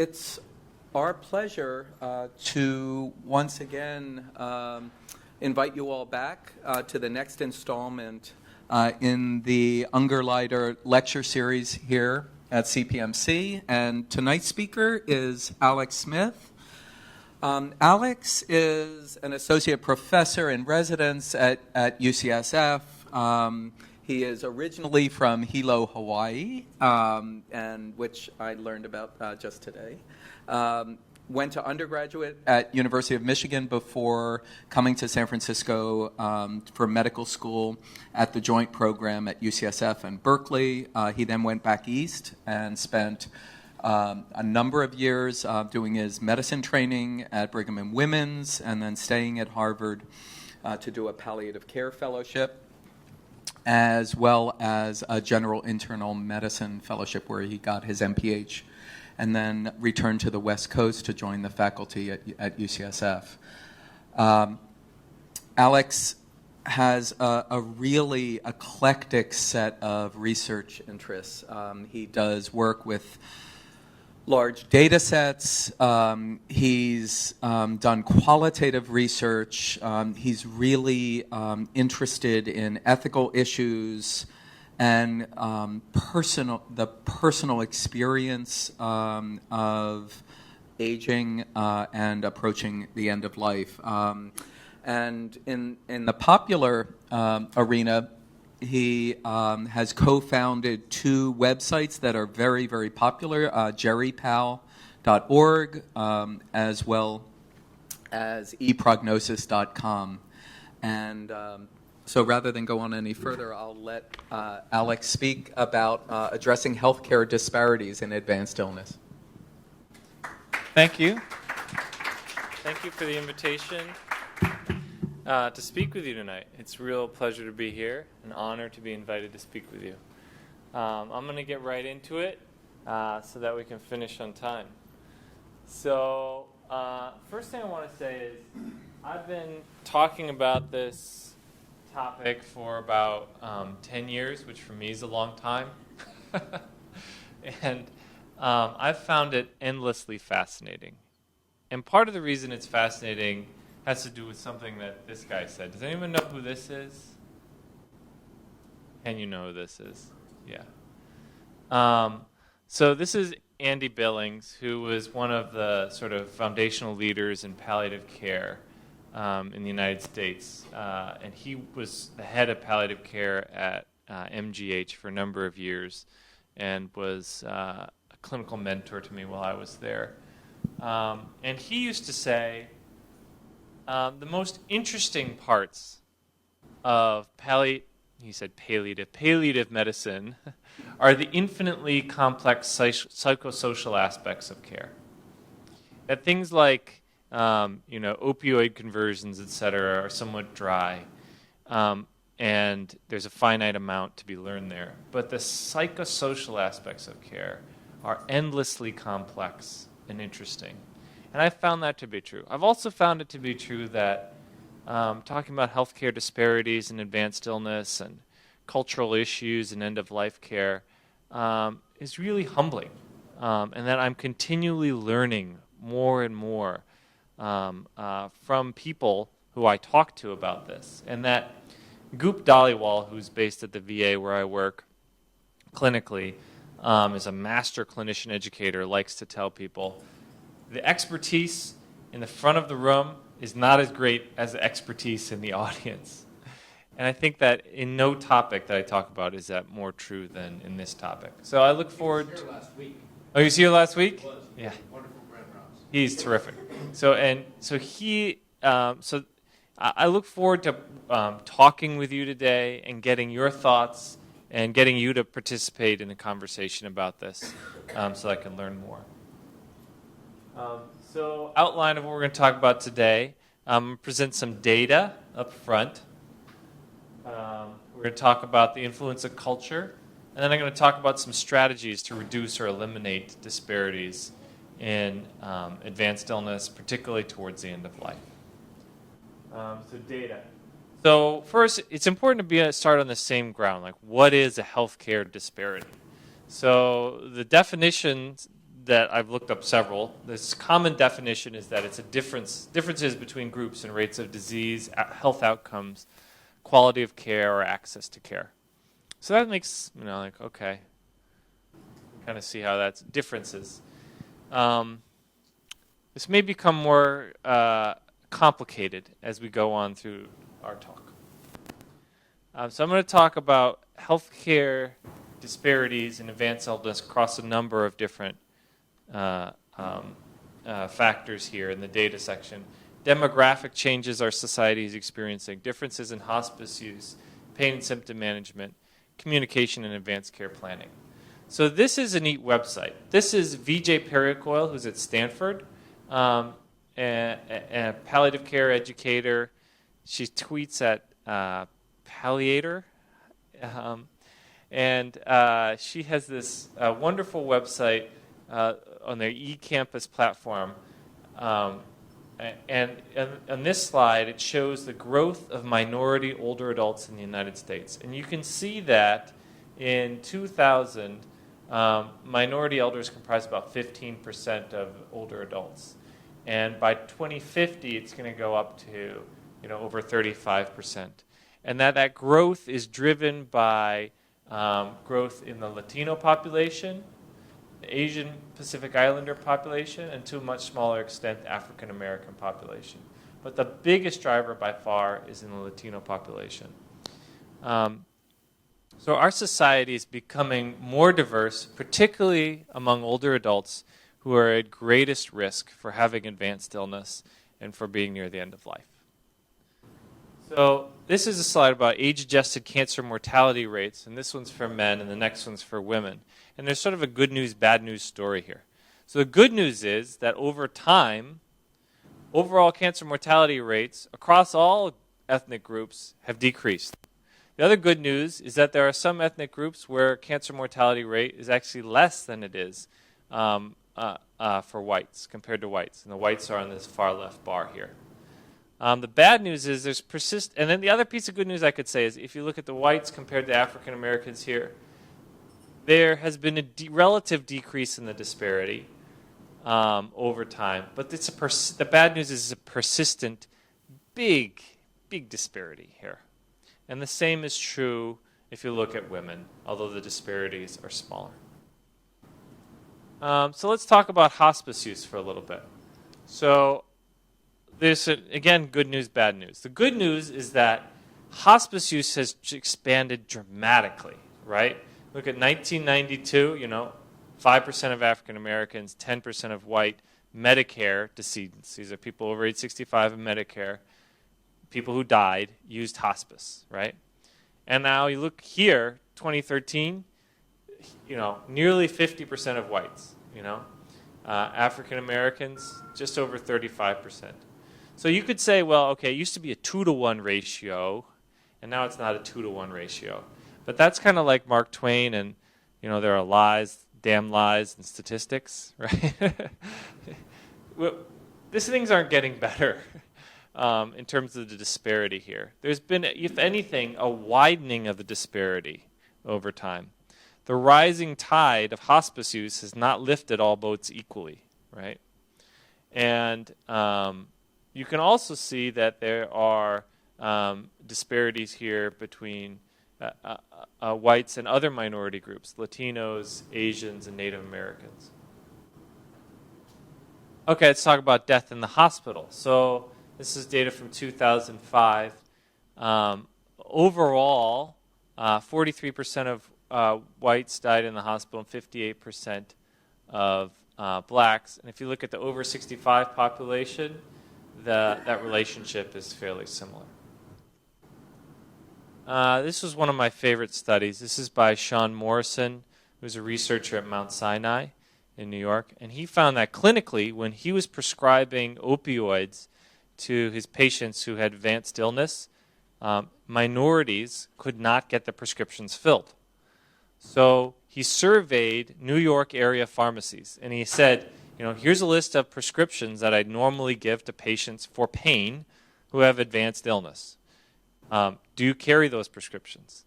It's our pleasure to once again invite you all back to the next installment in the Ungerleider lecture series here at CPMC. And tonight's speaker is Alex Smith. Alex is an associate professor in residence at UCSF. He is originally from Hilo, Hawaii, and which I learned about just today. Went to undergraduate at University of Michigan before coming to San Francisco for medical school at the joint program at UCSF and Berkeley. He then went back east and spent a number of years doing his medicine training at Brigham and Women's, and then staying at Harvard to do a palliative care fellowship, as well as a general internal medicine fellowship where he got his MPH, and then returned to the West Coast to join the faculty at UCSF. Alex has a really eclectic set of research interests. He does work with large data sets. He's done qualitative research. He's really interested in ethical issues and the personal experience of aging and approaching the end of life. And in the popular arena, he has co-founded two websites that are very, very popular, jerrypal.org, as well as eprognosis.com. And so rather than go on any further, I'll let Alex speak about addressing healthcare disparities in advanced illness. Thank you. Thank you for the invitation to speak with you tonight. It's a real pleasure to be here, an honor to be invited to speak with you. I'm going to get right into it so that we can finish on time. So first thing I want to say is I've been talking about this topic for about 10 years, which for me is a long time. And I've found it endlessly fascinating. And part of the reason it's fascinating has to do with something that this guy said. Does anyone know who this is? Can you know who this is? Yeah. So this is Andy Billings, who was one of the sort of foundational leaders in palliative care in the United States. And he was the head of palliative care at MGH for a number of years and was a clinical mentor to me while I was there. And he used to say, the most interesting parts of palliative medicine are the infinitely complex psychosocial aspects of care. That things like opioid conversions, etc., are somewhat dry, and there's a finite amount to be learned there. But the psychosocial aspects of care are endlessly complex and interesting. And I've found that to be true. I've also found it to be true that talking about healthcare disparities and advanced illness and cultural issues and end-of-life care is really humbling, and that I'm continually learning more and more from people who I talk to about this. And that Goop Dhaliwal, who's based at the VA where I work clinically, is a master clinician educator, likes to tell people, the expertise in the front of the room is not as great as the expertise in the audience. And I think that in no topic that I talk about is that more true than in this topic. So I look forward to... last week. Oh, you was here last week? Yeah. Wonderful Brad Rouse. He's terrific. So I look forward to talking with you today and getting your thoughts and getting you to participate in a conversation about this so I can learn more. So outline of what we're going to talk about today. Present some data up front. We're going to talk about the influence of culture. And then I'm going to talk about some strategies to reduce or eliminate disparities in advanced illness, particularly towards the end of life. So data. So first, it's important to start on the same ground. Like, what is a healthcare disparity? So the definition that I've looked up several. This common definition is that it's a differences between groups in rates of disease, health outcomes, quality of care, or access to care. So that makes, like, okay, kind of see how that's differences. This may become more complicated as we go on through our talk. So I'm going to talk about healthcare disparities in advanced illness across a number of different factors here in the data section. Demographic changes our society is experiencing, differences in hospice use, pain and symptom management, communication, and advanced care planning. So this is a neat website. This is VJ Pericoil, who's at Stanford, a palliative care educator. She tweets at Palliative, and she has this wonderful website on their eCampus platform. And on this slide, it shows the growth of minority older adults in the United States. And you can see that in 2000, minority elders comprise about 15% of older adults. And by 2050, it's going to go up to over 35%. And that growth is driven by growth in the Latino population, the Asian Pacific Islander population, and to a much smaller extent, the African American population. But the biggest driver by far is in the Latino population. So our society is becoming more diverse, particularly among older adults who are at greatest risk for having advanced illness and for being near the end of life. So this is a slide about age-adjusted cancer mortality rates, and this one's for men, and the next one's for women. And there's sort of a good news, bad news story here. So the good news is that over time, overall cancer mortality rates across all ethnic groups have decreased. The other good news is that there are some ethnic groups where cancer mortality rate is actually less than it is for whites, compared to whites. And the whites are on this far left bar here. The bad news is there's and then the other piece of good news I could say is if you look at the whites compared to African Americans here, there has been a relative decrease in the disparity over time. But the bad news is it's a persistent, big disparity here. And the same is true if you look at women, although the disparities are smaller. So let's talk about hospice use for a little bit. So there's, again, good news, bad news. The good news is that hospice use has expanded dramatically, right? Look at 1992, 5% of African Americans, 10% of white Medicare decedents. These are people over age 65 in Medicare. People who died used hospice, right? And now you look here, 2013, nearly 50% of whites, African Americans, just over 35%. So you could say, well, okay, it used to be a 2-to-1 ratio, and now it's not a 2-to-1 ratio. But that's kind of like Mark Twain and, there are lies, damn lies, and statistics, right? Well, these things aren't getting better in terms of the disparity here. There's been, if anything, a widening of the disparity over time. The rising tide of hospice use has not lifted all boats equally, right? And you can also see that there are disparities here between whites and other minority groups, Latinos, Asians, and Native Americans. Okay, let's talk about death in the hospital. So this is data from 2005. Overall, 43% of whites died in the hospital and 58% of blacks. And if you look at the over 65 population, that relationship is fairly similar. This was one of my favorite studies. This is by Sean Morrison, who's a researcher at Mount Sinai in New York. And he found that clinically, when he was prescribing opioids to his patients who had advanced illness, minorities could not get the prescriptions filled. So he surveyed New York area pharmacies, and he said, here's a list of prescriptions that I'd normally give to patients for pain who have advanced illness. Do you carry those prescriptions?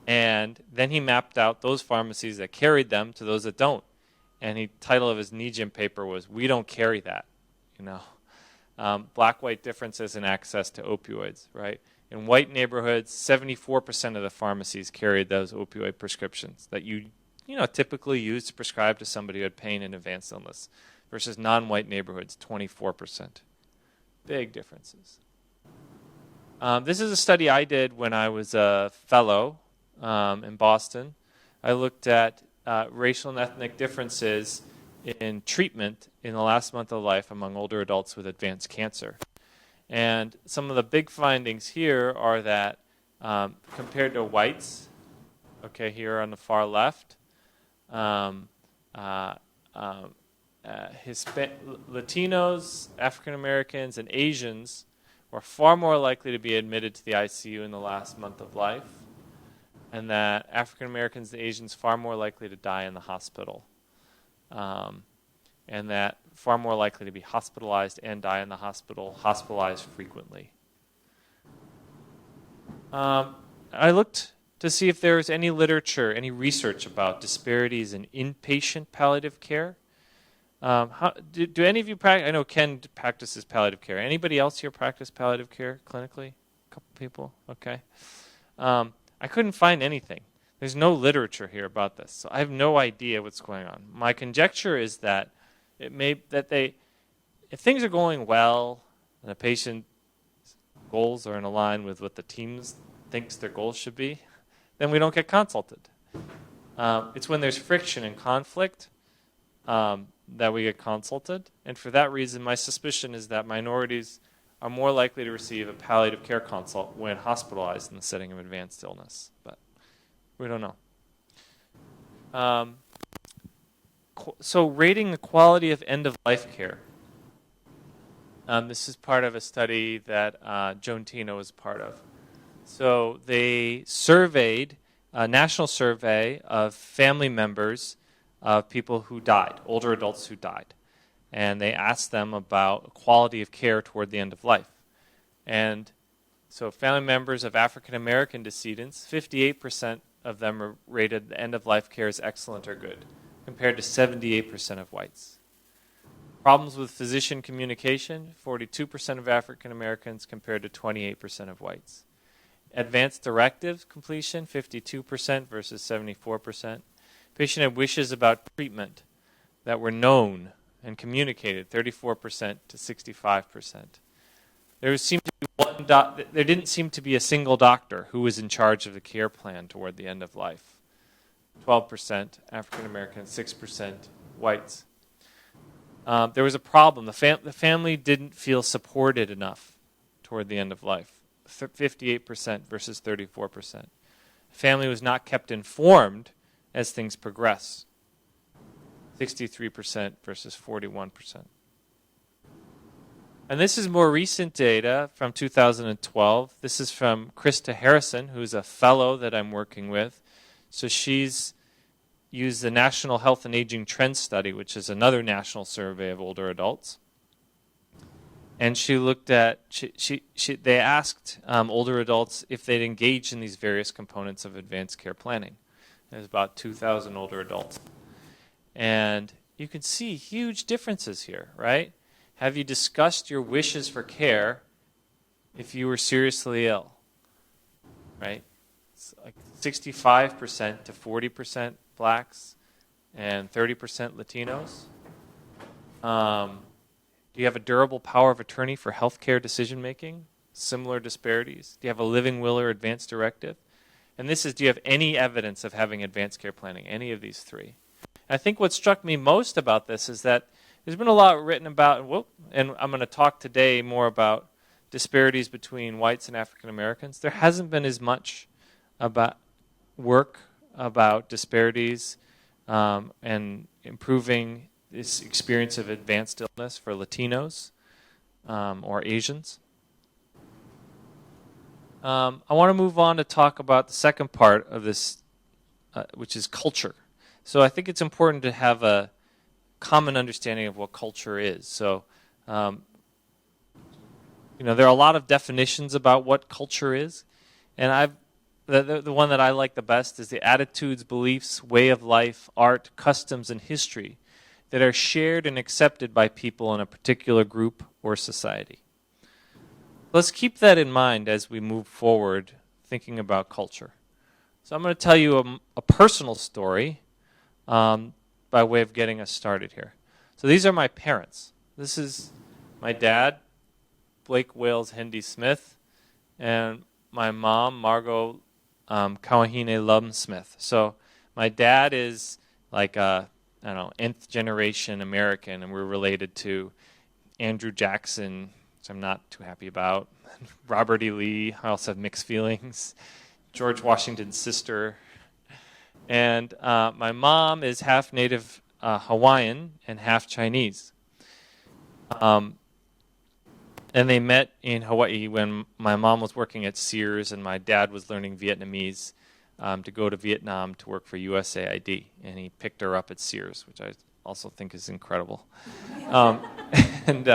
And then he mapped out those pharmacies that carried them to those that don't. and the title of his NEJM paper was "We Don't Carry That," black-white differences in access to opioids, right? In white neighborhoods, 74% of the pharmacies carried those opioid prescriptions that you typically use to prescribe to somebody who had pain and advanced illness, versus non-white neighborhoods, 24%. Big differences. This is a study I did when I was a fellow in Boston. I looked at racial and ethnic differences in treatment in the last month of life among older adults with advanced cancer. And some of the big findings here are that compared to whites, okay, here on the far left, Latinos, African Americans, and Asians were far more likely to be admitted to the ICU in the last month of life, and that African Americans and Asians far more likely to die in the hospital, and that far more likely to be hospitalized and die in the hospital, hospitalized frequently. I looked to see if there was any literature, any research about disparities in inpatient palliative care. Do any of you practice? I know Ken practices palliative care. Anybody else here practice palliative care clinically? A couple people? Okay. I couldn't find anything. There's no literature here about this, so I have no idea what's going on. My conjecture is that if things are going well and the patient's goals are in line with what the team thinks their goals should be, then we don't get consulted. It's when there's friction and conflict that we get consulted, and for that reason, my suspicion is that minorities are more likely to receive a palliative care consult when hospitalized in the setting of advanced illness, but we don't know. So rating the quality of end-of-life care. This is part of a study that Joan Tino was part of. So they surveyed a national survey of family members of people who died, older adults who died. And they asked them about quality of care toward the end of life. And so family members of African American decedents, 58% of them rated the end of life care as excellent or good, compared to 78% of whites. Problems with physician communication, 42% of African Americans compared to 28% of whites. Advanced directive completion, 52% versus 74%. Patient had wishes about treatment that were known and communicated, 34% to 65%. There didn't seem to be a single doctor who was in charge of the care plan toward the end of life. 12% African American, 6% whites. There was a problem. The family didn't feel supported enough toward the end of life. 58% versus 34%. Family was not kept informed as things progress. 63% versus 41%. And this is more recent data from 2012. This is from Krista Harrison, who's a fellow that I'm working with. So she's used the National Health and Aging Trend Study, which is another national survey of older adults. And she looked at, they asked older adults if they'd engaged in these various components of advanced care planning. There's about 2,000 older adults. And you can see huge differences here, right? Have you discussed your wishes for care if you were seriously ill, right? It's like 65% to 40% blacks and 30% Latinos. Do you have a durable power of attorney for healthcare decision making? Similar disparities. Do you have a living will or advance directive? And this is, do you have any evidence of having advanced care planning? Any of these three. I think what struck me most about this is that there's been a lot written about, and I'm going to talk today more about disparities between whites and African Americans. There hasn't been as much about work about disparities and improving this experience of advanced illness for Latinos or Asians. I want to move on to talk about the second part of this, which is culture. So I think it's important to have a common understanding of what culture is. So, there are a lot of definitions about what culture is, and the one that I like the best is the attitudes, beliefs, way of life, art, customs, and history that are shared and accepted by people in a particular group or society. Let's keep that in mind as we move forward thinking about culture. So I'm going to tell you a personal story by way of getting us started here. So these are my parents. This is my dad, Blake Wales Hendy Smith, and my mom, Margot Kawahine Lum Smith. So my dad is like a, I don't know, nth generation American, and we're related to Andrew Jackson, which I'm not too happy about, Robert E. Lee, I also have mixed feelings, George Washington's sister, and my mom is half Native Hawaiian and half Chinese. And they met in Hawaii when my mom was working at Sears and my dad was learning Vietnamese to go to Vietnam to work for USAID. And he picked her up at Sears, which I also think is incredible. And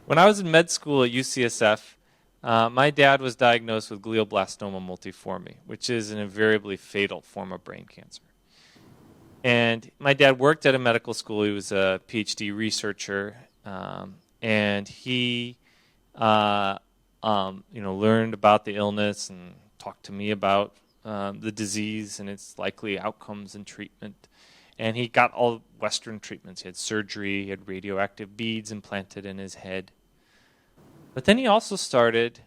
when I was in med school at UCSF, my dad was diagnosed with glioblastoma multiforme, which is an invariably fatal form of brain cancer. And my dad worked at a medical school. He was a PhD researcher, and he, learned about the illness and talked to me about the disease and its likely outcomes and treatment. And he got all Western treatments. He had surgery, he had radioactive beads implanted in his head. But then he also started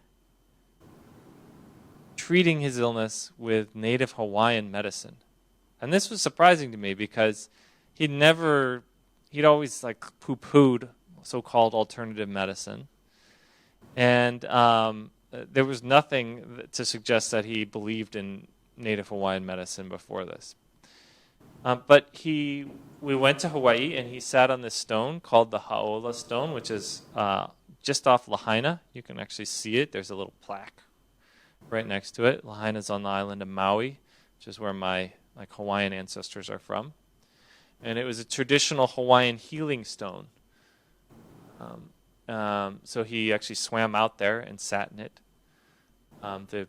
treating his illness with Native Hawaiian medicine. And this was surprising to me because he'd always like poo-pooed so-called alternative medicine. And there was nothing to suggest that he believed in Native Hawaiian medicine before this. But we went to Hawaii and he sat on this stone called the Hauola Stone, which is just off Lahaina. You can actually see it. There's a little plaque right next to it. Lahaina's on the island of Maui, which is where my Hawaiian ancestors are from. And it was a traditional Hawaiian healing stone. So he actually swam out there and sat in it. The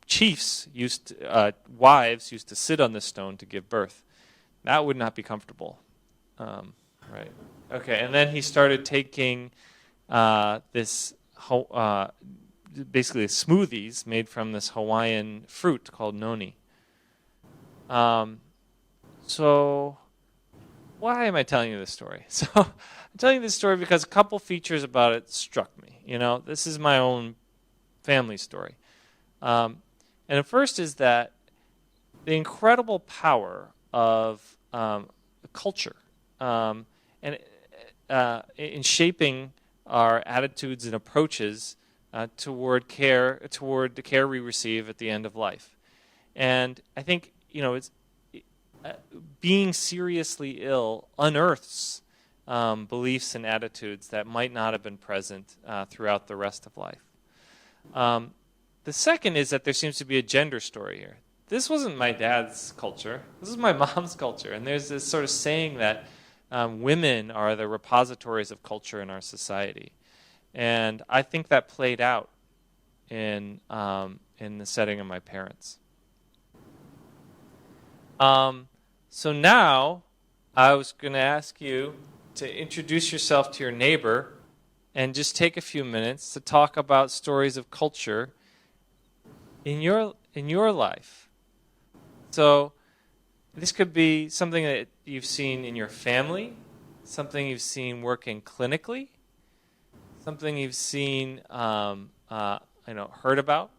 chiefs wives used to sit on this stone to give birth. That would not be comfortable. Right. Okay, and then he started taking this basically smoothies made from this Hawaiian fruit called noni. So why am I telling you this story? So I'm telling you this story because a couple features about it struck me. This is my own family story. And the first is that the incredible power of culture and in shaping our attitudes and approaches toward the care we receive at the end of life. And I think, it's being seriously ill unearths beliefs and attitudes that might not have been present throughout the rest of life. The second is that there seems to be a gender story here. This wasn't my dad's culture. This is my mom's culture. And there's this sort of saying that women are the repositories of culture in our society. And I think that played out in the setting of my parents. So now I was going to ask you to introduce yourself to your neighbor and just take a few minutes to talk about stories of culture in your life. So this could be something that you've seen in your family, something you've seen working clinically, something you've seen, heard about,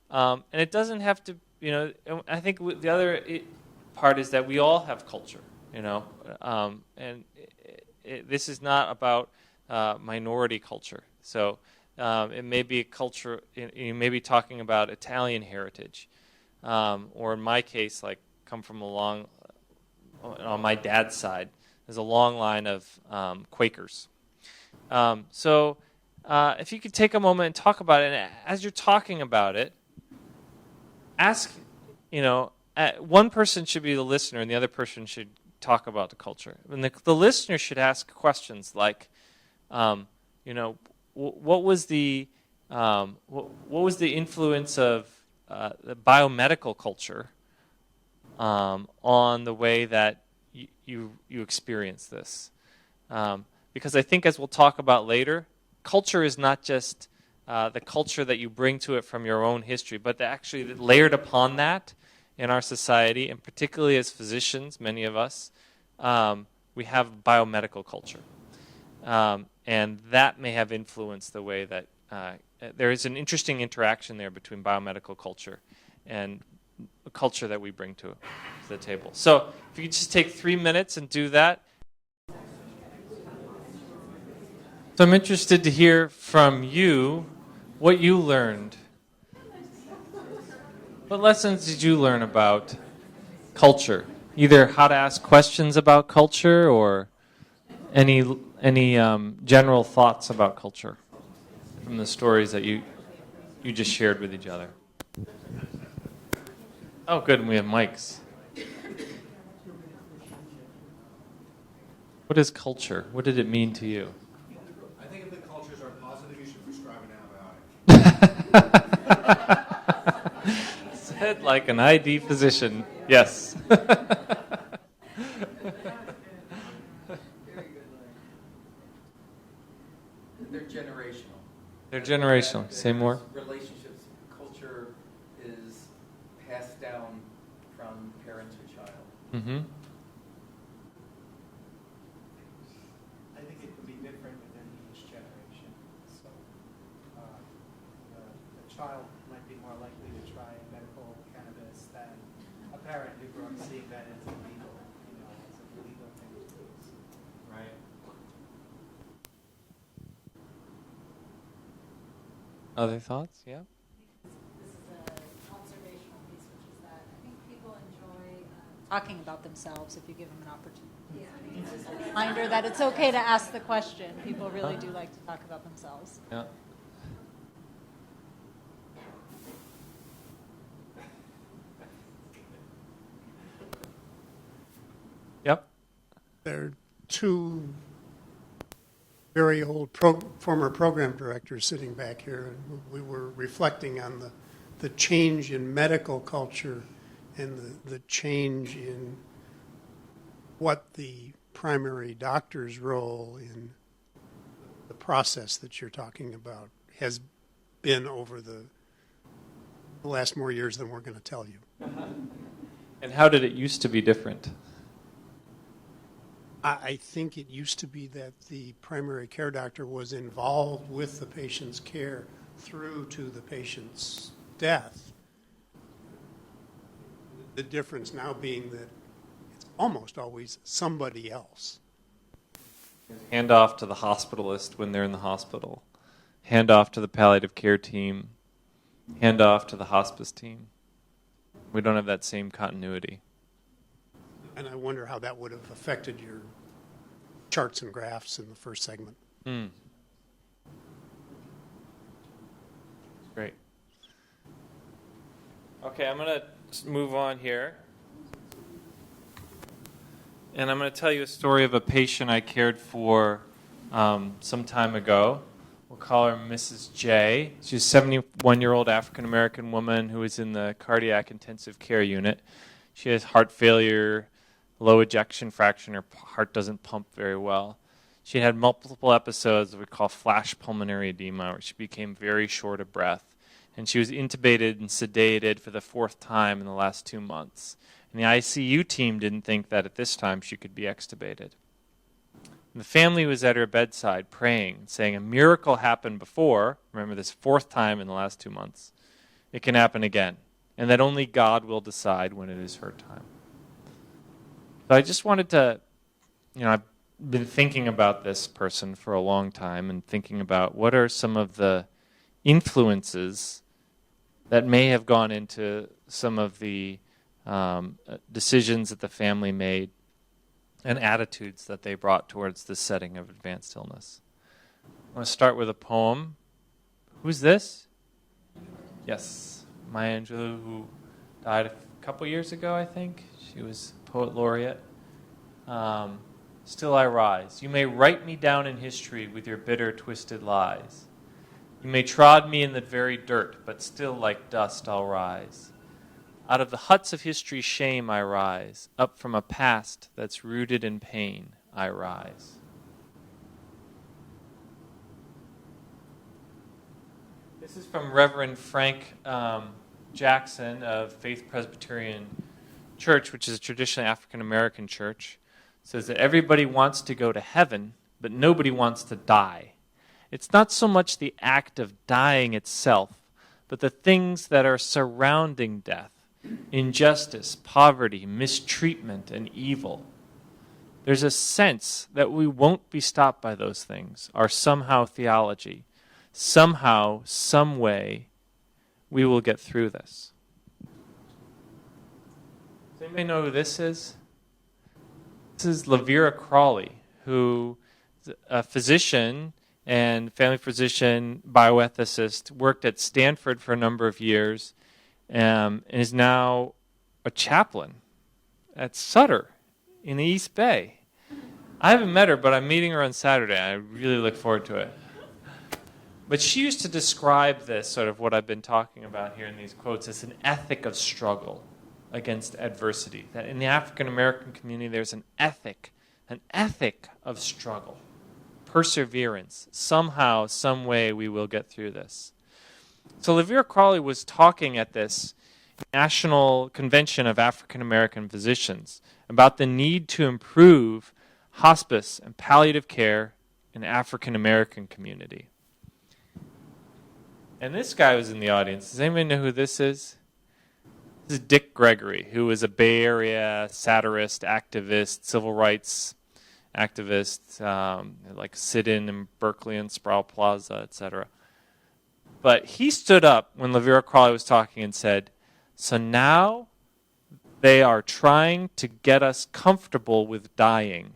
and it doesn't have to. I think the other part is that we all have culture. And this is not about minority culture. So it may be a culture. You may be talking about Italian heritage, or in my case, come from on my dad's side, there's a long line of Quakers. So if you could take a moment and talk about it, and as you're talking about it, ask, one person should be the listener and the other person should talk about the culture. And the listener should ask questions like, what was the influence of the biomedical culture on the way that you experience this. Because I think, as we'll talk about later, culture is not just the culture that you bring to it from your own history, but actually layered upon that in our society, and particularly as physicians, many of us, we have biomedical culture. And that may have influenced the way that there is an interesting interaction there between biomedical culture and a culture that we bring to the table. So if you could just take 3 minutes and do that. So I'm interested to hear from you what you learned. What lessons did you learn about culture? Either how to ask questions about culture or any general thoughts about culture from the stories that you just shared with each other. Oh, good, and we have mics. What is culture? What did it mean to you? I think if the cultures are positive, you should prescribe an antibiotic. Said like an ID physician. Yes. They're generational. They're generational. Say more. Relationships, culture is passed down from parent to child. Mm-hmm. I think it can be different within each generation. So the child might be more likely to try medical cannabis than a parent who grew up seeing that as illegal, as a legal thing to do. Right. Other thoughts? Yeah. This is an observational piece, which is that I think people enjoy talking about themselves if you give them an opportunity. Yeah. It's a reminder that it's okay to ask the question. People really do like to talk about themselves. Yeah. Yep. There are two very old former program directors sitting back here, and we were reflecting on the change in medical culture and the change in what the primary doctor's role in the process that you're talking about has been over the last more years than we're going to tell you. And how did it used to be different? I think it used to be that the primary care doctor was involved with the patient's care through to the patient's death. The difference now being that it's almost always somebody else. Hand off to the hospitalist when they're in the hospital. Hand off to the palliative care team. Hand off to the hospice team. We don't have that same continuity. And I wonder how that would have affected your charts and graphs in the first segment. Great. Okay, I'm going to move on here. And I'm going to tell you a story of a patient I cared for some time ago. We'll call her Mrs. J. She's a 71-year-old African-American woman who is in the cardiac intensive care unit. She has heart failure, low ejection fraction. Her heart doesn't pump very well. She had multiple episodes that we call flash pulmonary edema, where she became very short of breath. And she was intubated and sedated for the 4th time in the last 2 months. And the ICU team didn't think that at this time she could be extubated. And the family was at her bedside praying, saying a miracle happened before. Remember, this 4th time in the last 2 months. It can happen again. And that only God will decide when it is her time. So I just wanted to, I've been thinking about this person for a long time and thinking about what are some of the influences that may have gone into some of the decisions that the family made and attitudes that they brought towards this setting of advanced illness. I want to start with a poem. Who's this? Yes, Maya Angelou, who died a couple years ago, I think. She was poet laureate. Still I rise. You may write me down in history with your bitter, twisted lies. You may trod me in the very dirt, but still like dust I'll rise. Out of the huts of history's shame I rise. Up from a past that's rooted in pain I rise. This is from Reverend Frank Jackson of Faith Presbyterian Church, which is a traditionally African American church. It says that everybody wants to go to heaven, but nobody wants to die. It's not so much the act of dying itself, but the things that are surrounding death: injustice, poverty, mistreatment, and evil. There's a sense that we won't be stopped by those things, our somehow theology. Somehow, some way, we will get through this. Does anybody know who this is? This is LaVera Crawley, who is a physician and family physician, bioethicist, worked at Stanford for a number of years, and is now a chaplain at Sutter in the East Bay. I haven't met her, but I'm meeting her on Saturday. I really look forward to it. But she used to describe this, sort of what I've been talking about here in these quotes, as an ethic of struggle against adversity. That in the African American community there's an ethic of struggle, perseverance. Somehow, some way we will get through this. So LaVera Crawley was talking at this National Convention of African American Physicians about the need to improve hospice and palliative care in the African American community. And this guy was in the audience. Does anybody know who this is? This is Dick Gregory, who was a Bay Area satirist, activist, civil rights activist, like sit-in Berkeley and Sproul Plaza, etc. But he stood up when LaVera Crawley was talking and said, "So now they are trying to get us comfortable with dying.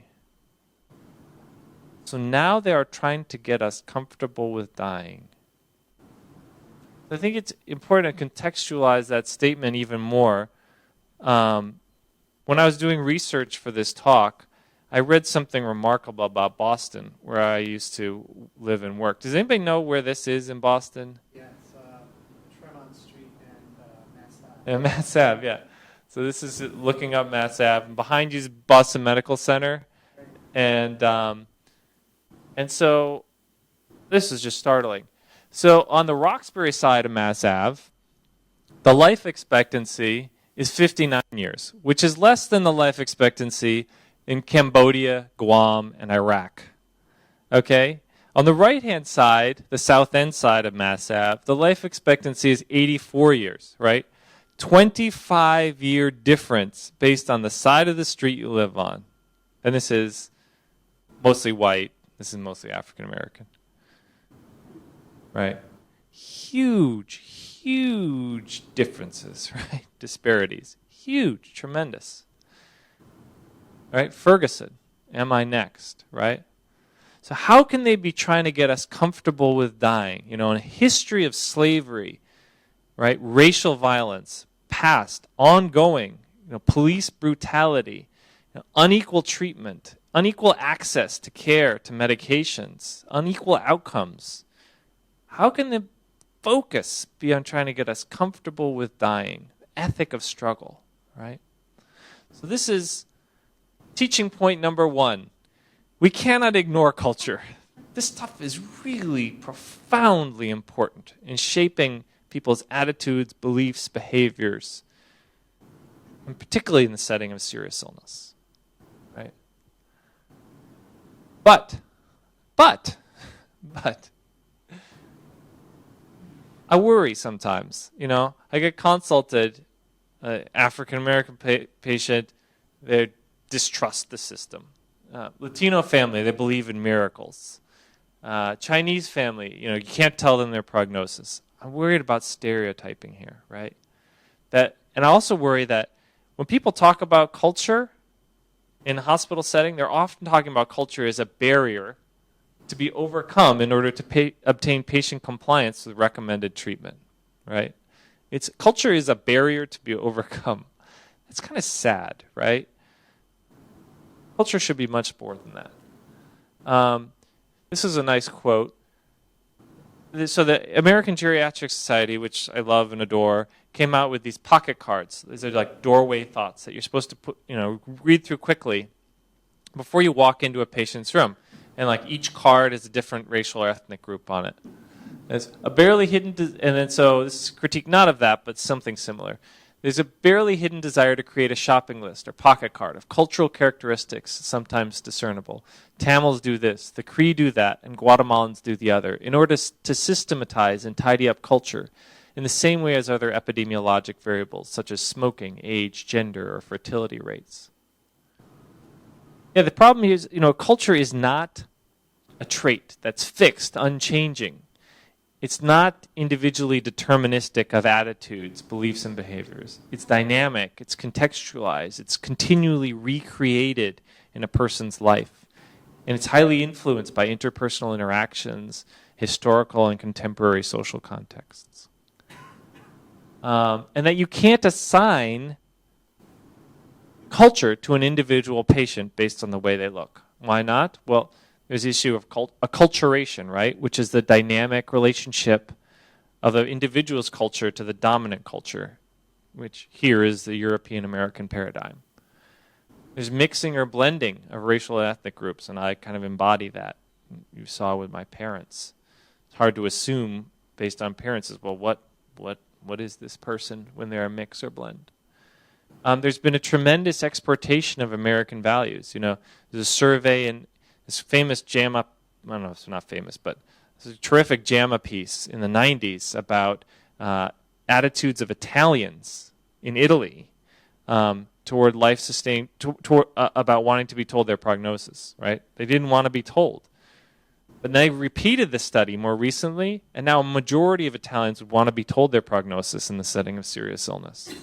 So now they are trying to get us comfortable with dying." I think it's important to contextualize that statement even more. When I was doing research for this talk, I read something remarkable about Boston, where I used to live and work. Does anybody know where this is in Boston? Yeah, it's Tremont Street and Mass Ave. Yeah, Mass Ave, yeah. So this is looking up Mass Ave. And behind you is Boston Medical Center. And so this is just startling. So on the Roxbury side of Mass Ave, the life expectancy is 59 years, which is less than the life expectancy in Cambodia, Guam, and Iraq. Okay? On the right-hand side, the south end side of Mass Ave, the life expectancy is 84 years, right? 25-year difference based on the side of the street you live on. And this is mostly white. This is mostly African American. Right? Huge differences, right? Disparities. Huge, tremendous. Right? Ferguson, am I next, right? So how can they be trying to get us comfortable with dying? You know, in a history of slavery, right? Racial violence, past, ongoing, police brutality, unequal treatment, unequal access to care, to medications, unequal outcomes. How can the focus be on trying to get us comfortable with dying? Ethic of struggle, right? So this is teaching point number 1. We cannot ignore culture. This stuff is really profoundly important in shaping people's attitudes, beliefs, behaviors, and particularly in the setting of serious illness, right? But, I worry sometimes, I get consulted, African-American patient, they distrust the system. Latino family, they believe in miracles. Chinese family, you can't tell them their prognosis. I'm worried about stereotyping here, right? And I also worry that when people talk about culture in a hospital setting, they're often talking about culture as a barrier to be overcome in order to obtain patient compliance with recommended treatment, right? Culture is a barrier to be overcome. That's kind of sad, right? Culture should be much more than that. This is a nice quote. So the American Geriatric Society, which I love and adore, came out with these pocket cards. These are like doorway thoughts that you're supposed to read through quickly before you walk into a patient's room. And like each card is a different racial or ethnic group on it. There's a barely hidden, and then so this is a critique not of that, but something similar. There's a barely hidden desire to create a shopping list or pocket card of cultural characteristics sometimes discernible. Tamils do this, the Cree do that, and Guatemalans do the other, in order to systematize and tidy up culture in the same way as other epidemiologic variables, such as smoking, age, gender, or fertility rates. Yeah, the problem is, culture is not a trait that's fixed, unchanging. It's not individually deterministic of attitudes, beliefs, and behaviors. It's dynamic, it's contextualized, it's continually recreated in a person's life. And it's highly influenced by interpersonal interactions, historical and contemporary social contexts. And that you can't assign culture to an individual patient based on the way they look. Why not? Well, there's the issue of acculturation, right? Which is the dynamic relationship of the individual's culture to the dominant culture, which here is the European American paradigm. There's mixing or blending of racial and ethnic groups, and I kind of embody that. You saw with my parents. It's hard to assume based on appearances, well, what is this person when they're a mix or blend? There's been a tremendous exportation of American values. There's a survey in this famous JAMA, I don't know if it's not famous, but it's a terrific JAMA piece in the 90s about attitudes of Italians in Italy toward life-sustaining, about wanting to be told their prognosis, right? They didn't want to be told. But they repeated the study more recently, and now a majority of Italians would want to be told their prognosis in the setting of serious illness.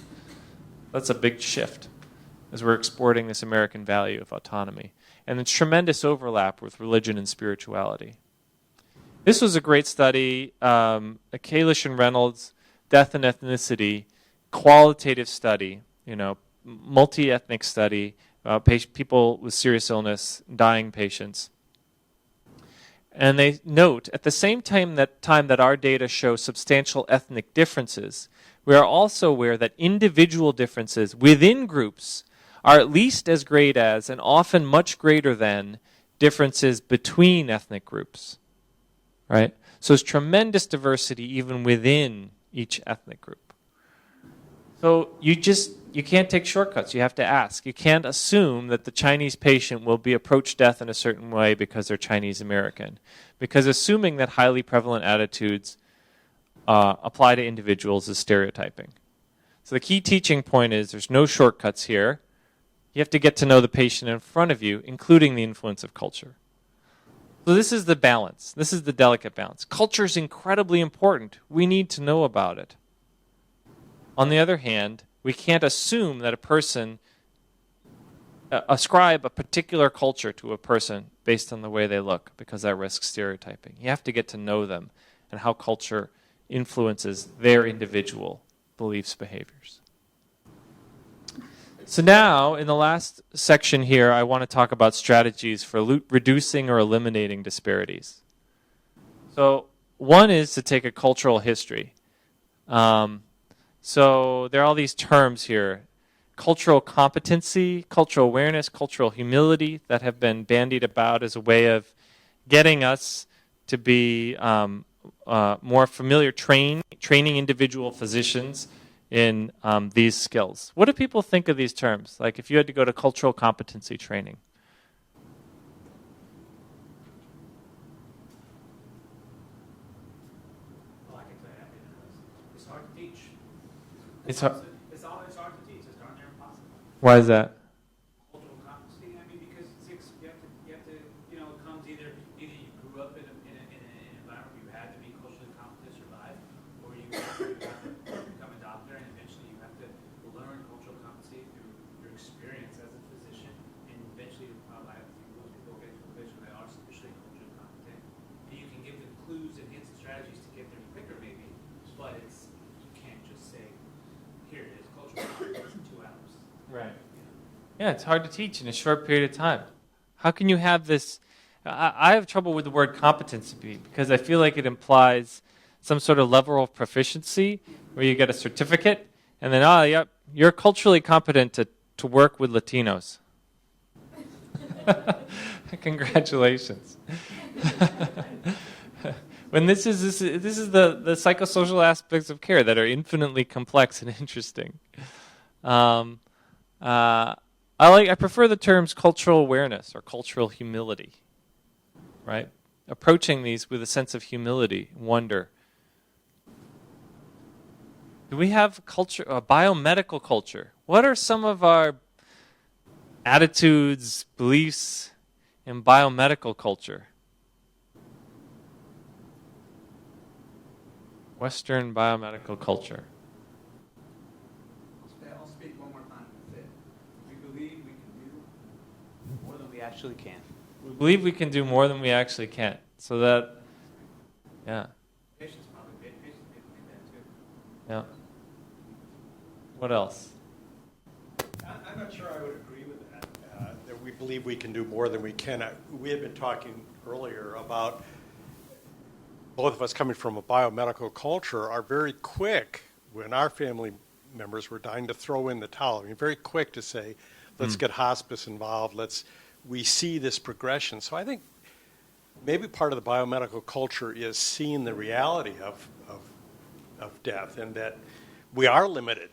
That's a big shift as we're exporting this American value of autonomy. And there's tremendous overlap with religion and spirituality. This was a great study, Kalish and Reynolds, Death and Ethnicity, qualitative study, multi-ethnic study, people with serious illness, dying patients. And they note, at the same time that our data show substantial ethnic differences, we are also aware that individual differences within groups are at least as great as, and often much greater than, differences between ethnic groups. Right? So there's tremendous diversity even within each ethnic group. So you can't take shortcuts. You have to ask. You can't assume that the Chinese patient will be approach death in a certain way because they're Chinese American. Because assuming that highly prevalent attitudes apply to individuals is stereotyping. So the key teaching point is there's no shortcuts here. You have to get to know the patient in front of you, including the influence of culture. So this is the balance. This is the delicate balance. Culture is incredibly important. We need to know about it. On the other hand, we can't assume that a person, ascribe a particular culture to a person based on the way they look, because that risks stereotyping. You have to get to know them and how culture influences their individual beliefs, behaviors. So now, in the last section here, I want to talk about strategies for reducing or eliminating disparities. So one is to take a cultural history. So there are all these terms here. Cultural competency, cultural awareness, cultural humility that have been bandied about as a way of getting us to be more familiar, training individual physicians in these skills. What do people think of these terms? Like if you had to go to cultural competency training. Well, I can tell you, it's hard to teach. It's hard. It's hard to teach. It's darn near impossible. Why is that? Cultural competency. Because you have to, it comes either you grew up in an environment where you had to be culturally competent to survive, or you have to become a doctor, and eventually you have to learn cultural competency through your experience as a physician, and eventually, I think most people get to a place where they are sufficiently culturally competent, and you can give them clues and hints and strategies to get there quicker, maybe, but you can't just say, here it is, cultural competence in 2 hours. Right. Yeah, it's hard to teach in a short period of time. How can you have this? I have trouble with the word competency because I feel like it implies some sort of level of proficiency where you get a certificate, and then, oh, yep, you're culturally competent to work with Latinos. Congratulations. When this is the psychosocial aspects of care that are infinitely complex and interesting. I prefer the terms cultural awareness or cultural humility, right? Approaching these with a sense of humility, wonder. Do we have culture, a biomedical culture? What are some of our attitudes, beliefs in biomedical culture? Western biomedical culture. I'll speak one more time. That's it. We believe we can do more than we actually can. We believe we can do more than we actually can. So that, yeah. Patients think that too. Yeah. What else? I'm not sure I would agree with that, that we believe we can do more than we can. We had been talking earlier about both of us coming from a biomedical culture are very quick when our family members were dying to throw in the towel. I mean, very quick to say, let's get hospice involved. We see this progression. So I think maybe part of the biomedical culture is seeing the reality of death and that we are limited.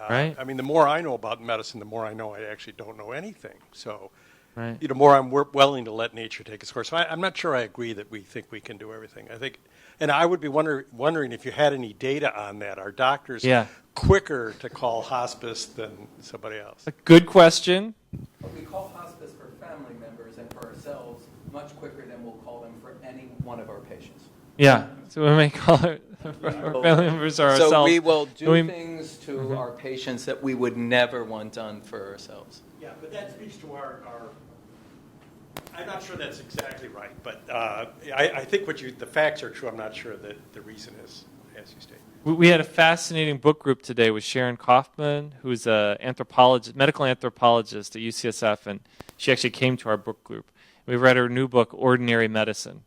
Right. I mean, the more I know about medicine, the more I know I actually don't know anything. So, Right. the more I'm willing to let nature take its course. So I'm not sure I agree that we think we can do everything. I think, and I would be wondering if you had any data on that. Are doctors quicker to call hospice than somebody else? A good question. But we call hospice for family members and for ourselves much quicker than we'll call them for any one of our patients. Yeah. So we may call it for our family members or ourselves. So we will do things to our patients that we would never want done for ourselves. Yeah, but that speaks to our I'm not sure that's exactly right, but I think the facts are true. I'm not sure that the reason is as you state. We had a fascinating book group today with Sharon Kaufman, who's a medical anthropologist at UCSF, and she actually came to our book group. We read her new book, Ordinary Medicine,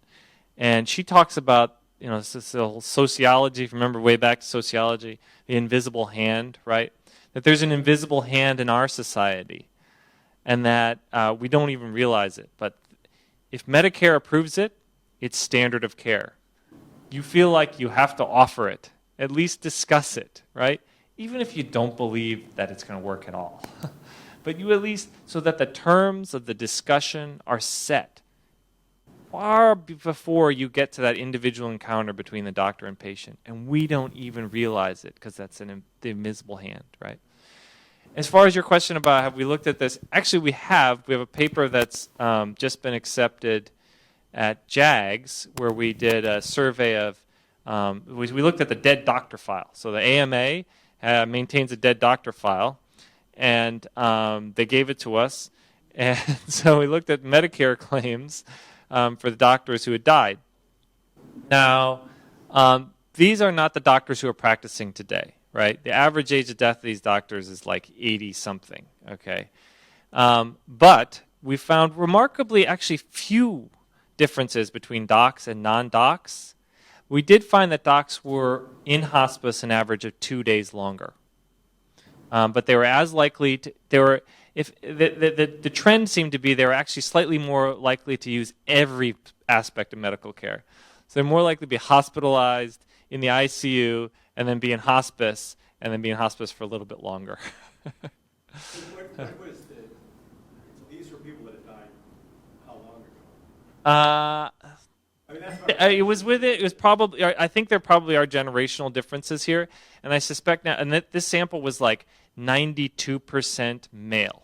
and she talks about this whole sociology. If you remember way back to sociology, the invisible hand, right? That there's an invisible hand in our society, and that we don't even realize it. But if Medicare approves it, it's standard of care. You feel like you have to offer it, at least discuss it, right? Even if you don't believe that it's going to work at all. But you at least, so that the terms of the discussion are set far before you get to that individual encounter between the doctor and patient. And we don't even realize it because that's the invisible hand, right? As far as your question about have we looked at this, actually we have. We have a paper that's just been accepted at JAGS where we did a survey of, we looked at the dead doctor file. So the AMA maintains a dead doctor file, and they gave it to us. And so we looked at Medicare claims for the doctors who had died. Now, these are not the doctors who are practicing today. Right, the average age of death of these doctors is like 80-something. Okay, but we found remarkably actually few differences between docs and non-docs. We did find that docs were in hospice an average of 2 days longer, but they were as likely to. The trend seemed to be they were actually slightly more likely to use every aspect of medical care. So they're more likely to be hospitalized in the ICU and then be in hospice, and then be in hospice for a little bit longer. What was so these were people that had died how long ago? I mean, that's it was probably, I think there probably are generational differences here, and I suspect now, and this sample was like 92% male,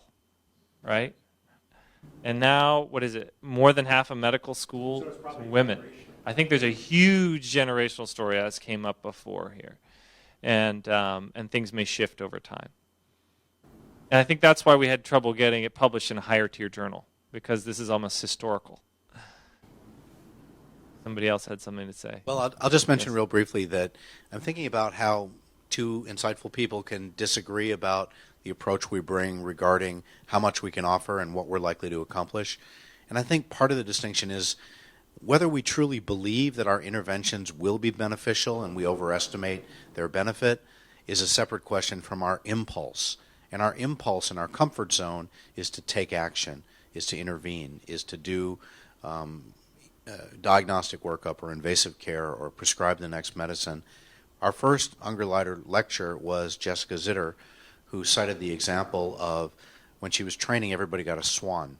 right? And now, what is it? More than half of medical school women. I think there's a huge generational story as came up before here, and things may shift over time. And I think that's why we had trouble getting it published in a higher tier journal, because this is almost historical. Somebody else had something to say. Well, I'll just mention real briefly that I'm thinking about how two insightful people can disagree about the approach we bring regarding how much we can offer and what we're likely to accomplish. And I think part of the distinction is Whether we truly believe that our interventions will be beneficial and we overestimate their benefit is a separate question from our impulse. And our impulse and our comfort zone is to take action, is to intervene, is to do diagnostic workup or invasive care or prescribe the next medicine. Our first Ungerleider lecture was Jessica Zitter, who cited the example of when she was training, everybody got a swan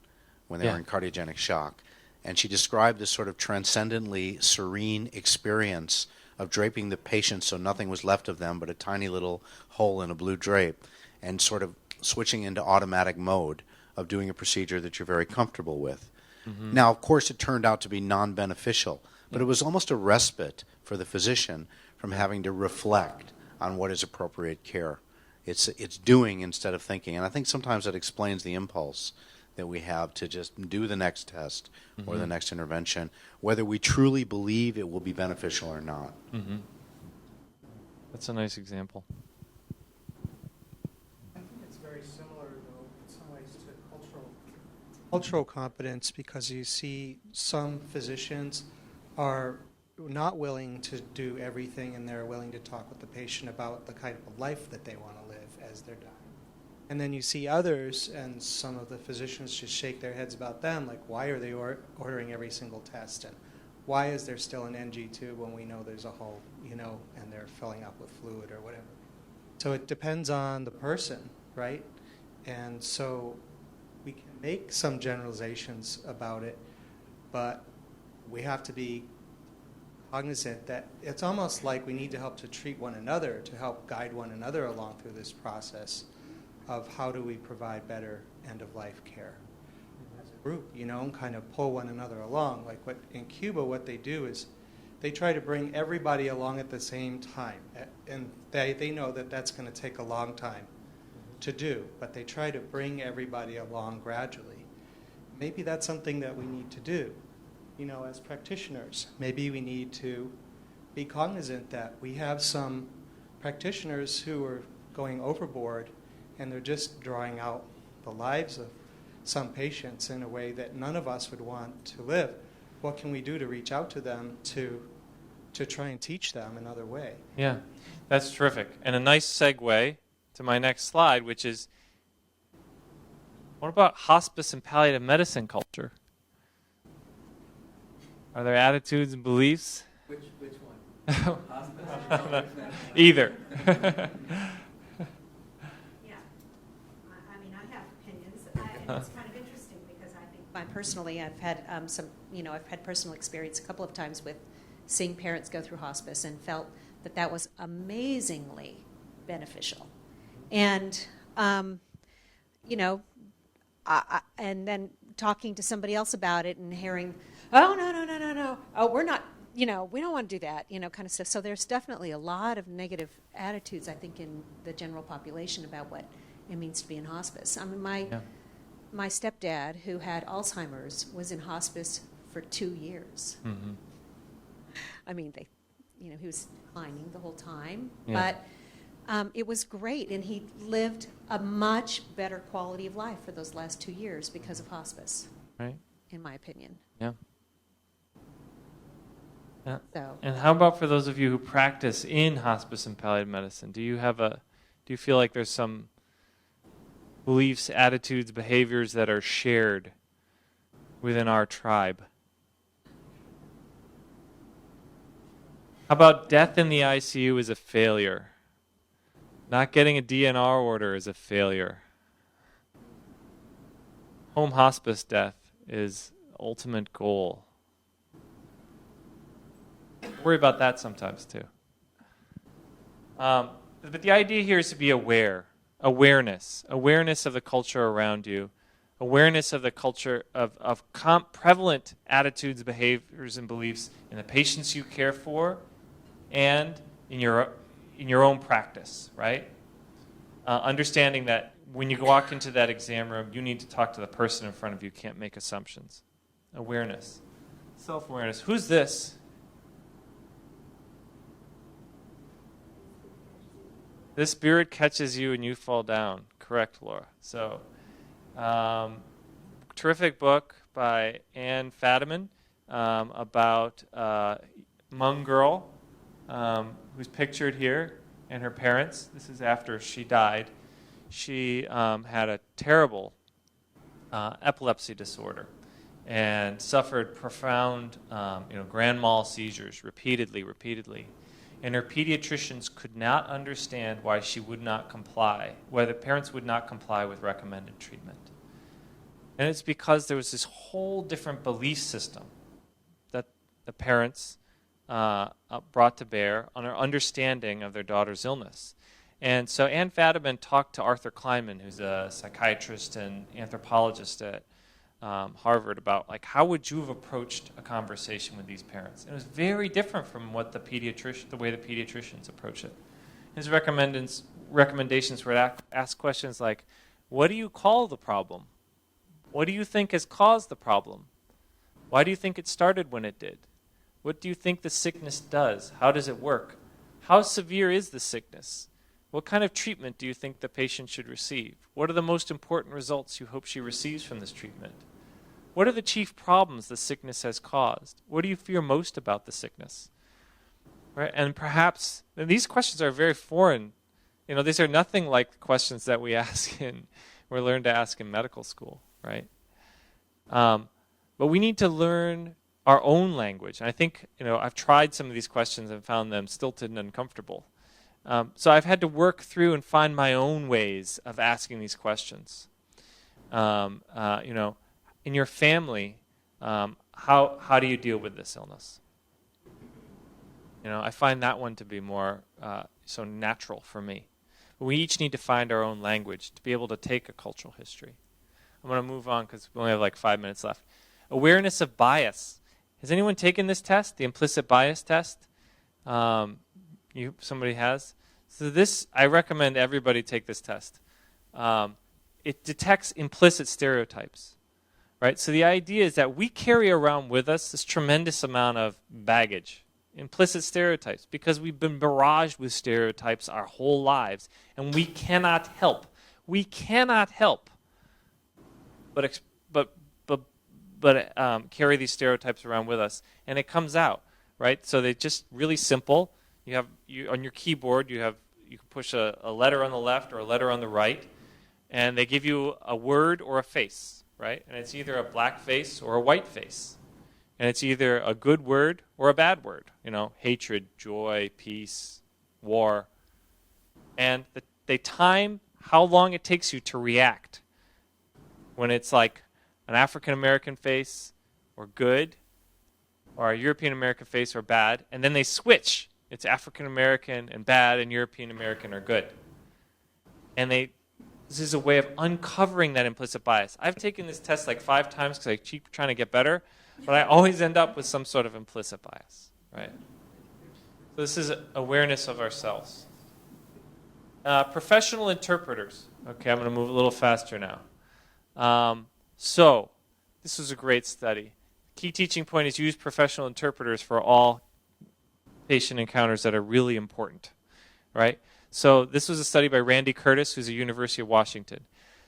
when they were in cardiogenic shock. And she described this sort of transcendently serene experience of draping the patient so nothing was left of them but a tiny little hole in a blue drape, and sort of switching into automatic mode of doing a procedure that you're very comfortable with. Mm-hmm. Now, of course, it turned out to be non-beneficial, but it was almost a respite for the physician from having to reflect on what is appropriate care. It's doing instead of thinking, and I think sometimes that explains the impulse that we have to just do the next test or the next intervention, whether we truly believe it will be beneficial or not. Mm-hmm. That's a nice example. I think it's very similar, though, in some ways to cultural competence, because you see some physicians are not willing to do everything, and they're willing to talk with the patient about the kind of life that they want to live as they're dying. And then you see others, and some of the physicians just shake their heads about them, like, why are they ordering every single test? And why is there still an NG tube when we know there's a hole, and they're filling up with fluid or whatever? So it depends on the person, right? And so we can make some generalizations about it, but we have to be cognizant that it's almost like we need to help to treat one another, to help guide one another along through this process of how do we provide better end-of-life care as a group, and kind of pull one another along. Like in Cuba, what they do is they try to bring everybody along at the same time. And they know that that's going to take a long time to do, but they try to bring everybody along gradually. Maybe that's something that we need to do, as practitioners. Maybe we need to be cognizant that we have some practitioners who are going overboard, and they're just drawing out the lives of some patients in a way that none of us would want to live. What can we do to reach out to them to try and teach them another way? Yeah, that's terrific. And a nice segue to my next slide, which is, what about hospice and palliative medicine culture? Are there attitudes and beliefs? Which one? Hospice? Either. And it's kind of interesting because I think personally I've had I've had personal experience a couple of times with seeing parents go through hospice and felt that was amazingly beneficial. And, and then talking to somebody else about it and hearing, oh, no, oh, we're not, we don't want to do that, kind of stuff. So there's definitely a lot of negative attitudes, I think, in the general population about what it means to be in hospice. I mean, my stepdad, who had Alzheimer's, was in hospice for 2 years. Mm-hmm. I mean, he was declining the whole time, but it was great, and he lived a much better quality of life for those last 2 years because of hospice, Right. in my opinion. Yeah. Yeah. So. And how about for those of you who practice in hospice and palliative medicine? Do you feel like there's some beliefs, attitudes, behaviors that are shared within our tribe? How about death in the ICU is a failure? Not getting a DNR order is a failure. Home hospice death is ultimate goal. Worry about that sometimes too. But the idea here is to be aware. Awareness of the culture around you, awareness of the culture of prevalent attitudes, behaviors, and beliefs in the patients you care for, and in your own practice, right? Understanding that when you walk into that exam room, you need to talk to the person in front of you. Can't make assumptions. Awareness, self-awareness. Who's this? This spirit catches you and you fall down. Correct, Laura. So, terrific book by Anne Fadiman. about a Hmong girl who's pictured here, and her parents. This is after she died. She had a terrible epilepsy disorder and suffered profound, grand mal seizures repeatedly. And her pediatricians could not understand why she would not comply, why the parents would not comply with recommended treatment. And it's because there was this whole different belief system that the parents brought to bear on her understanding of their daughter's illness. And so Ann Fadiman talked to Arthur Kleinman, who's a psychiatrist and anthropologist at Harvard, about like how would you have approached a conversation with these parents? And it was very different from what the way the pediatricians approach it. His recommendations were to ask questions like, what do you call the problem? What do you think has caused the problem? Why do you think it started when it did? What do you think the sickness does? How does it work? How severe is the sickness? What kind of treatment do you think the patient should receive? What are the most important results you hope she receives from this treatment? What are the chief problems the sickness has caused? What do you fear most about the sickness? Right? And perhaps, and these questions are very foreign. These are nothing like the questions that we learn to ask in medical school, right? But we need to learn our own language. And I think, I've tried some of these questions and found them stilted and uncomfortable. So I've had to work through and find my own ways of asking these questions. In your family, how do you deal with this illness? I find that one to be more so natural for me. We each need to find our own language to be able to take a cultural history. I'm going to move on because we only have like 5 minutes left. Awareness of bias. Has anyone taken this test, the implicit bias test? Somebody has? So I recommend everybody take this test. It detects implicit stereotypes, right? So the idea is that we carry around with us this tremendous amount of baggage, implicit stereotypes, because we've been barraged with stereotypes our whole lives, and we cannot help. We cannot help but carry these stereotypes around with us, and it comes out, right? So they're just really simple. You on your keyboard, you can push a letter on the left or a letter on the right, and they give you a word or a face, right? And it's either a black face or a white face. And it's either a good word or a bad word. Hatred, joy, peace, war. And they time how long it takes you to react. When it's like an African American face or good, or a European American face or bad, and then they switch. It's African American and bad, and European American are good. And this is a way of uncovering that implicit bias. I've taken this test like 5 times because I keep trying to get better, but I always end up with some sort of implicit bias, right? So this is awareness of ourselves. Professional interpreters. Okay, I'm going to move a little faster now. So this was a great study. Key teaching point is use professional interpreters for all patient encounters that are really important, right? So this was a study by Randy Curtis, who's at the University of Washington.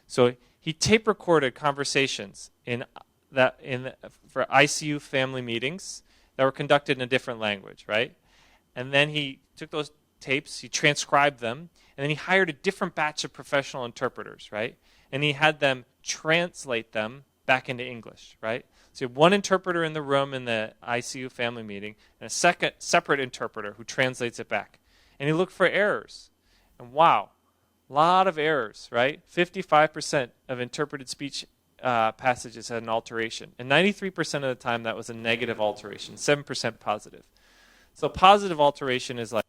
So he tape recorded conversations for ICU family meetings that were conducted in a different language, right? And then he took those tapes, he transcribed them, and then he hired a different batch of professional interpreters, right? And he had them translate them back into English, right? So you have one interpreter in the room in the ICU family meeting and a second separate interpreter who translates it back. And he looked for errors. And wow, a lot of errors, right? 55% of interpreted speech passages had an alteration. And 93% of the time that was a negative alteration, 7% positive. So positive alteration is like,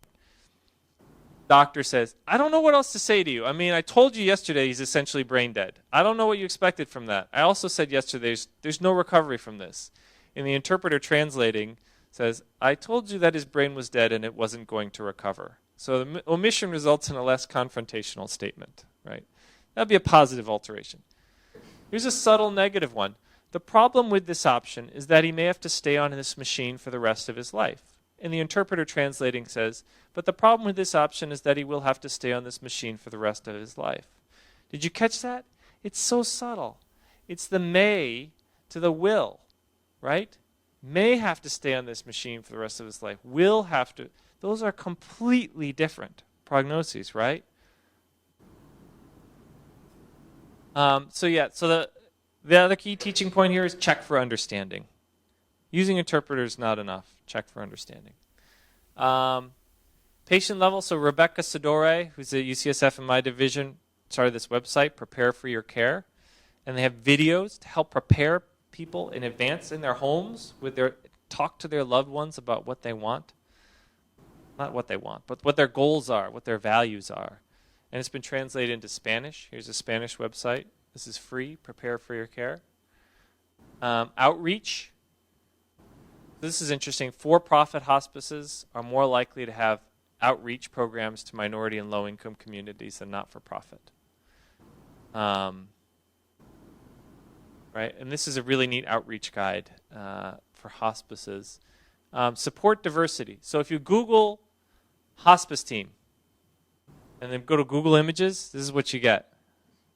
doctor says, I don't know what else to say to you. I mean, I told you yesterday he's essentially brain dead. I don't know what you expected from that. I also said yesterday there's no recovery from this. And the interpreter translating says, I told you that his brain was dead and it wasn't going to recover. So the omission results in a less confrontational statement, right? That'd be a positive alteration. Here's a subtle negative one. The problem with this option is that he may have to stay on this machine for the rest of his life. And the interpreter translating says, but the problem with this option is that he will have to stay on this machine for the rest of his life. Did you catch that? It's so subtle. It's the may to the will, right? may have to stay on this machine for the rest of his life, will have to. Those are completely different prognoses, right? So the other key teaching point here is check for understanding. Using interpreters not enough. Check for understanding. Patient level. So Rebecca Sidore, who's at UCSF in my division, started this website, Prepare for Your Care, and they have videos to help prepare people in advance in their homes talk to their loved ones about what they want. Not what they want, but what their goals are, what their values are. And it's been translated into Spanish. Here's a Spanish website. This is free, Prepare for Your Care. Outreach. This is interesting. For-profit hospices are more likely to have outreach programs to minority and low-income communities than not-for-profit. Right? And this is a really neat outreach guide for hospices. Support diversity. So if you Google hospice team and then go to Google Images, this is what you get.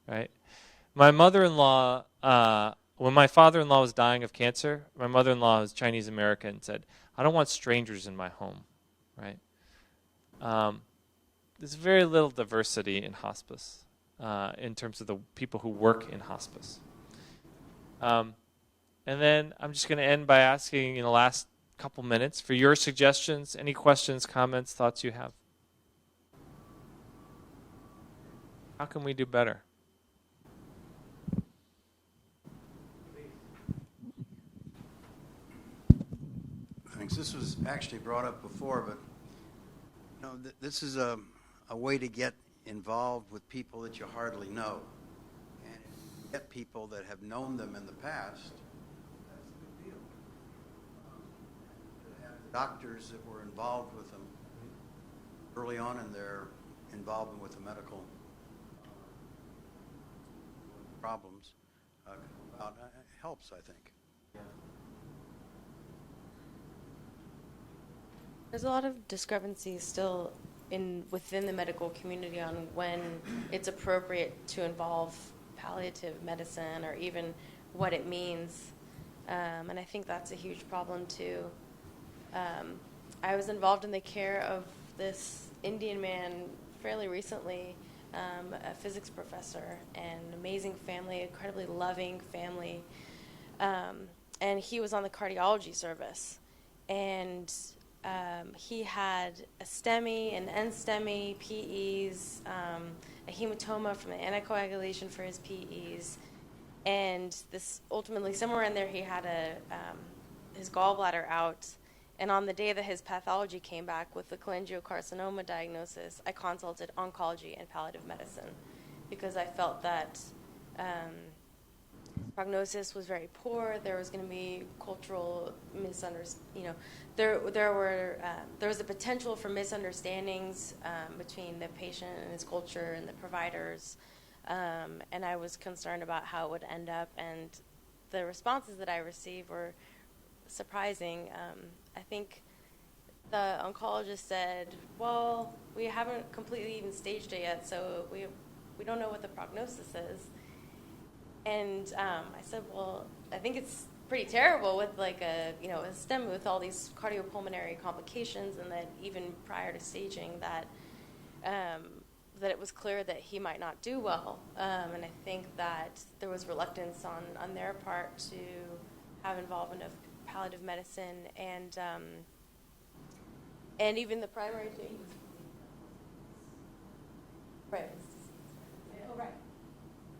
Right? My mother-in-law, when my father-in-law was dying of cancer, my mother-in-law was Chinese American and said, I don't want strangers in my home. Right? There's very little diversity in hospice in terms of the people who work in hospice. And then I'm just going to end by asking in the last couple minutes for your suggestions, any questions, comments, thoughts you have. How can we do better? Thanks. This was actually brought up before, but this is a way to get involved with people that you hardly know. And if you get people that have known them in the past, that's a good deal. To have doctors that were involved with them early on in their involvement with the medical problems helps, I think. There's a lot of discrepancies still within the medical community on when it's appropriate to involve palliative medicine or even what it means. And I think that's a huge problem too. I was involved in the care of this Indian man fairly recently, a physics professor, and an amazing family, incredibly loving family. And he was on the cardiology service. And he had a STEMI, an NSTEMI, PEs, a hematoma from the anticoagulation for his PEs. And this ultimately, somewhere in there, he had his gallbladder out. And on the day that his pathology came back with the cholangiocarcinoma diagnosis, I consulted oncology and palliative medicine because I felt that prognosis was very poor. There was going to be cultural misunderstanding. There was a potential for misunderstandings between the patient and his culture and the providers, and I was concerned about how it would end up. And the responses that I received were surprising. I think the oncologist said, "Well, we haven't completely even staged it yet, so we don't know what the prognosis is." And I said, "Well, I think it's pretty terrible with like a STEM with all these cardiopulmonary complications, and that even prior to staging that it was clear that he might not do well." And I think that there was reluctance on their part to have involvement of palliative medicine and even the primary thing. Right. Oh, right.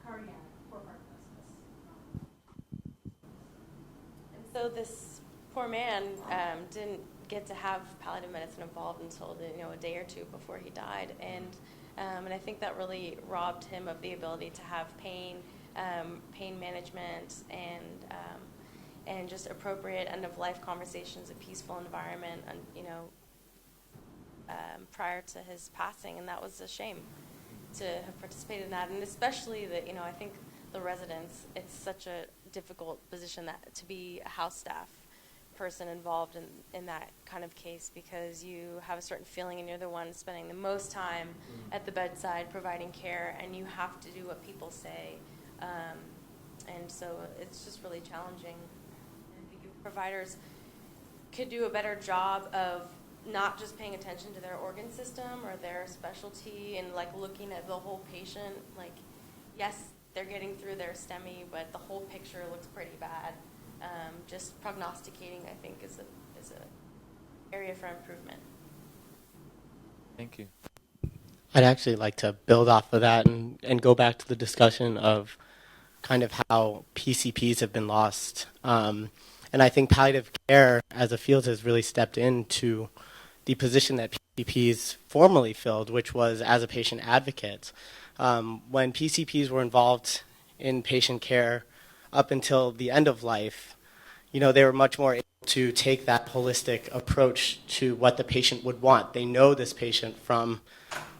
Cardiac, poor prognosis. And so this poor man didn't get to have palliative medicine involved until a day or two before he died, and I think that really robbed him of the ability to have pain management, and just appropriate end-of-life conversations, a peaceful environment, prior to his passing, and that was a shame to have participated in that, and especially that I think the residents, it's such a difficult position to be a house staff person involved in that kind of case, because you have a certain feeling and you're the one spending the most time at the bedside providing care, and you have to do what people say, and so it's just really challenging. And providers could do a better job of not just paying attention to their organ system or their specialty and like looking at the whole patient. Like, yes, they're getting through their STEMI, but the whole picture looks pretty bad. Just prognosticating, I think, is a area for improvement. Thank you. I'd actually like to build off of that and go back to the discussion of kind of how PCPs have been lost. And I think palliative care as a field has really stepped into the position that PCPs formerly filled, which was as a patient advocate. When PCPs were involved in patient care up until the end of life, they were much more able to take that holistic approach to what the patient would want. They know this patient from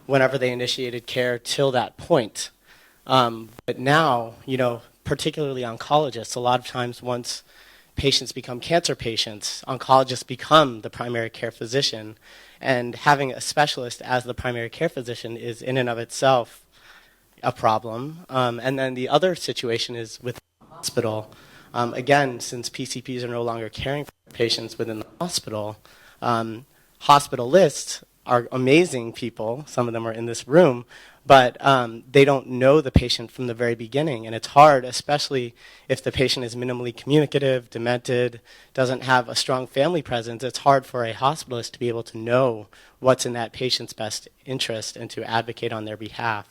whenever they initiated care till that point. But now, particularly oncologists, a lot of times once patients become cancer patients, oncologists become the primary care physician. And having a specialist as the primary care physician is in and of itself a problem. And then the other situation is with the hospital. Again, since PCPs are no longer caring for patients within the hospital, hospitalists are amazing people. Some of them are in this room, but they don't know the patient from the very beginning. And it's hard, especially if the patient is minimally communicative, demented, doesn't have a strong family presence. It's hard for a hospitalist to be able to know what's in that patient's best interest and to advocate on their behalf.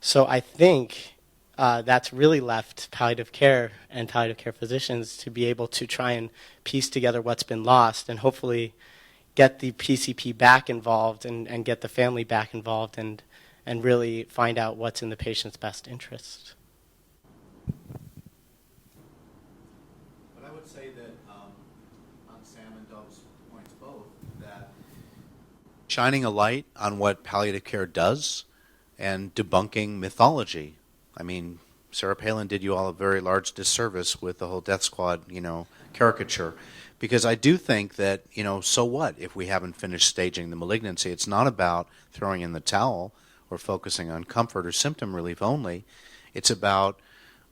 So I think that's really left palliative care and palliative care physicians to be able to try and piece together what's been lost and hopefully get the PCP back involved and get the family back involved and really find out what's in the patient's best interest. But I would say that on Sam and Doug's points both, that shining a light on what palliative care does and debunking mythology. I mean, Sarah Palin did you all a very large disservice with the whole death squad, caricature. Because I do think that, so what if we haven't finished staging the malignancy? It's not about throwing in the towel or focusing on comfort or symptom relief only. It's about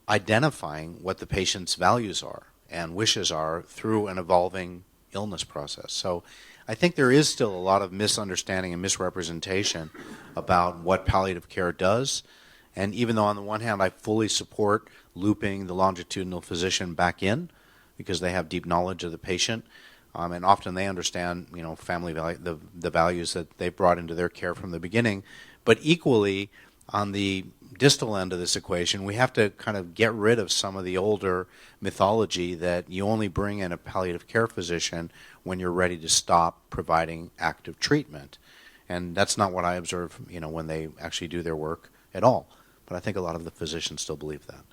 identifying what the patient's values are and wishes are through an evolving illness process. So I think there is still a lot of misunderstanding and misrepresentation about what palliative care does. And even though on the one hand I fully support looping the longitudinal physician back in, because they have deep knowledge of the patient, and often they understand, family value, the values that they brought into their care from the beginning. But equally, on the distal end of this equation, we have to kind of get rid of some of the older mythology that you only bring in a palliative care physician when you're ready to stop providing active treatment. And that's not what I observe, when they actually do their work at all. But I think a lot of the physicians still believe that.